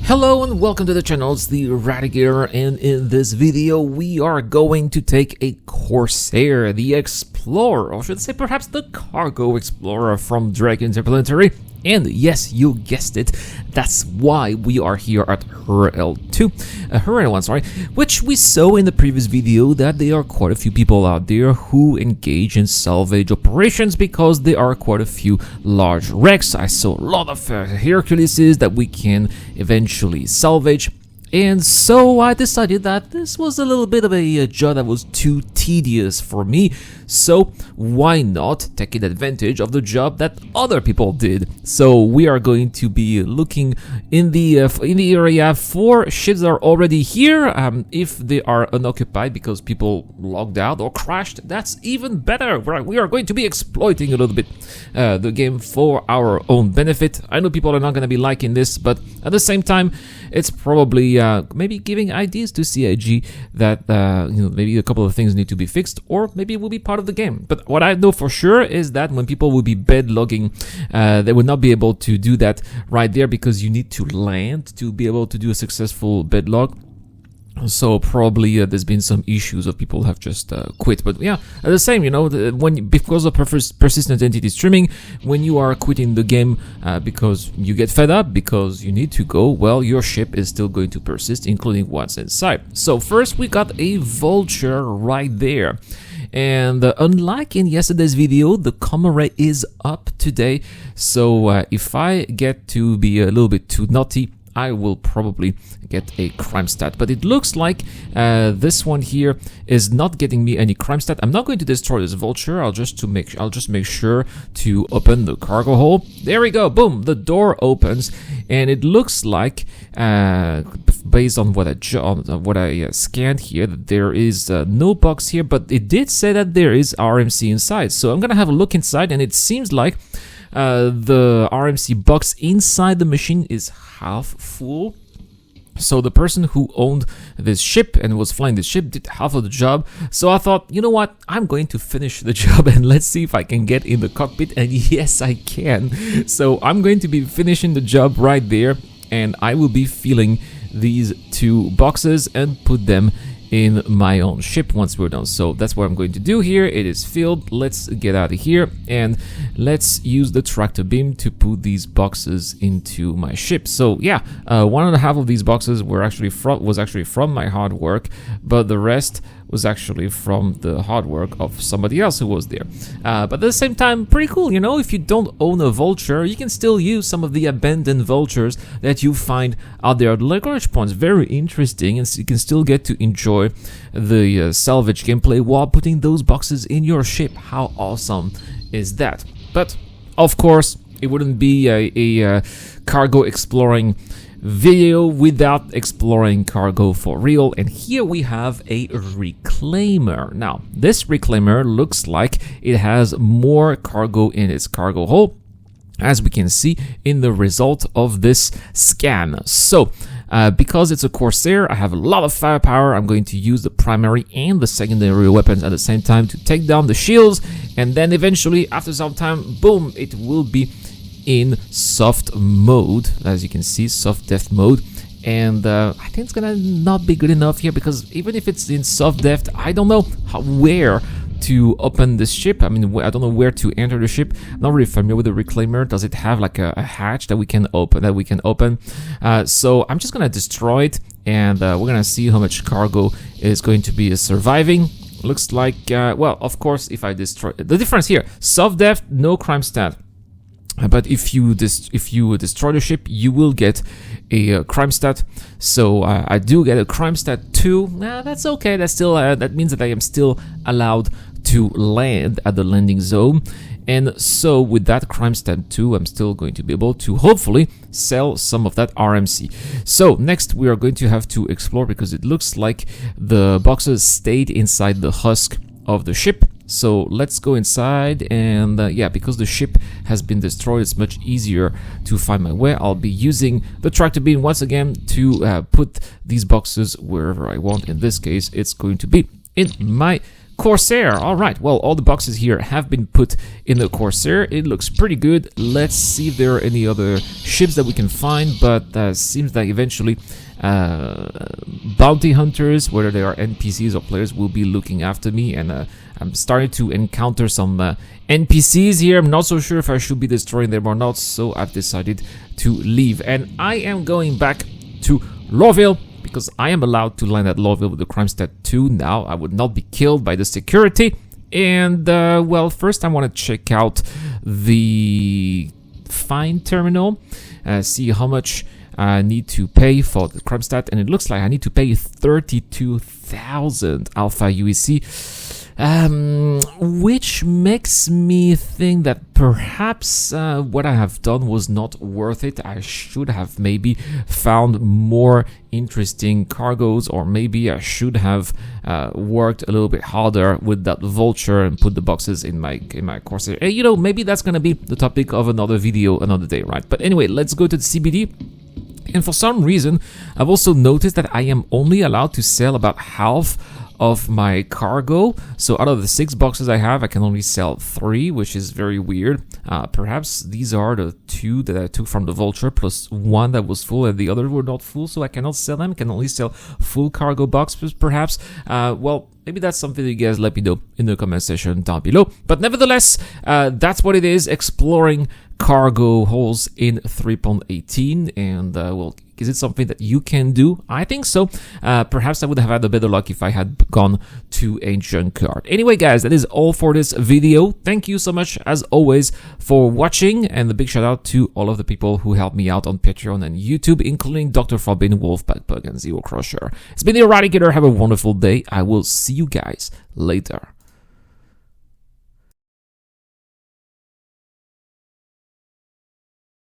Hello and welcome to the channel, it's the Eradicator, and in this video we are going to take a Corsair, the Explorer, or should I say perhaps the Cargo Explorer from Dragon Interplanetary. And yes, you guessed it, that's why we are here at REFERRAL 1, sorry, which we saw in the previous video that there are quite a few people out there who engage in salvage operations because there are quite a few large wrecks. I saw a lot of Herculeses that we can eventually salvage. And so I decided that this was a little bit of a job that was too tedious for me, so why not taking advantage of the job that other people did? So we are going to be looking in the area for ships that are already here. If they are unoccupied because people logged out or crashed, that's even better. We are going to be exploiting a little bit the game for our own benefit. I know people are not going to be liking this, but at the same time, it's probably maybe giving ideas to CIG that maybe a couple of things need to be fixed, or maybe it will be part of the game. But what I know for sure is that when people will be bed logging, they will not be able to do that right there because you need to land to be able to do a successful bed log. So probably there's been some issues of people have just quit, but yeah, the same, because of persistent entity streaming, when you are quitting the game because you get fed up, because you need to go, well, your ship is still going to persist, including what's inside. So first we got a vulture right there. And unlike in yesterday's video, the comma ray is up today. So if I get to be a little bit too naughty, I will probably get a crime stat, but it looks like this one here is not getting me any crime stat. I'm not going to destroy this vulture. I'll just make sure to open the cargo hole. There we go. Boom, the door opens, and it looks like based on what I scanned here, that there is no box here, but it did say that there is RMC inside. So I'm gonna have a look inside, and it seems like the RMC box inside the machine is half full. So the person who owned this ship and was flying this ship did half of the job. So I thought, you know what, I'm going to finish the job and let's see if I can get in the cockpit. And yes, I can. So I'm going to be finishing the job right there, and I will be filling these two boxes and put them in my own ship once we're done. So that's what I'm going to do here. It is filled. Let's get out of here and let's use the tractor beam to put these boxes into my ship. So yeah, 1.5 of these boxes was actually from my hard work, but the rest was actually from the hard work of somebody else who was there. But at the same time, pretty cool, if you don't own a vulture, you can still use some of the abandoned vultures that you find out there at the Lagrange points. Very interesting, and so you can still get to enjoy the salvage gameplay while putting those boxes in your ship. How awesome is that? But of course, it wouldn't be a cargo exploring video without exploring cargo for real, and here we have a reclaimer. Now this reclaimer looks like it has more cargo in its cargo hold, as we can see in the result of this scan. So because it's a Corsair, I have a lot of firepower. I'm going to use the primary and the secondary weapons at the same time to take down the shields, and then eventually after some time, boom, it will be in soft mode, as you can see, soft depth mode. And I think it's gonna not be good enough here, because even if it's in soft depth, I don't know where to open this ship. I mean, I don't know where to enter the ship. I'm not really familiar with the reclaimer. Does it have like a hatch that we can open? So I'm just gonna destroy it, and we're gonna see how much cargo is going to be surviving. Looks like well, of course, if I destroy the difference here, soft depth, no crime stat. But if you destroy the ship, you will get a crime stat. So I do get a crime stat 2. Nah, that's okay. That's still that means that I am still allowed to land at the landing zone. And so with that crime stat 2, I'm still going to be able to hopefully sell some of that RMC. So next we are going to have to explore, because it looks like the boxes stayed inside the husk of the ship. So let's go inside, and yeah, because the ship has been destroyed, it's much easier to find my way. I'll be using the tractor beam once again to put these boxes wherever I want. In this case, it's going to be in my Corsair. All right. Well, all the boxes here have been put in the Corsair. It looks pretty good. Let's see if there are any other ships that we can find. But seems like eventually bounty hunters, whether they are NPCs or players, will be looking after me. And I'm starting to encounter some NPCs here. I'm not so sure if I should be destroying them or not. So I've decided to leave. And I am going back to Lorville, because I am allowed to land at Lorville with the crime stat 2 now. I would not be killed by the security. And, well, first I want to check out the fine terminal, see how much I need to pay for the crime stat. And it looks like I need to pay 32,000 Alpha UEC. Which makes me think that perhaps what I have done was not worth it. I should have maybe found more interesting cargoes, or maybe I should have worked a little bit harder with that vulture and put the boxes in my Corsair. You know, maybe that's gonna be the topic of another video another day, right? But anyway, let's go to the CBD. And for some reason, I've also noticed that I am only allowed to sell about half of my cargo. So out of the 6 boxes I have, I can only sell 3, which is very weird. Perhaps these are the 2 that I took from the vulture, plus 1 that was full and the other were not full, so I cannot sell them. I can only sell full cargo boxes, perhaps. Well, maybe that's something that you guys let me know in the comment section down below. But nevertheless, that's what it is, exploring cargo holes in 3.18. And well, is it something that you can do? I think so. Perhaps I would have had a better luck if I had gone to a junkyard. Anyway, guys, that is all for this video. Thank you so much, as always, for watching. And a big shout out to all of the people who helped me out on Patreon and YouTube, including Dr. Fabin, Wolfpack Pug, and Zero Crusher. It's been the Eradicator. Have a wonderful day. I will see you guys later.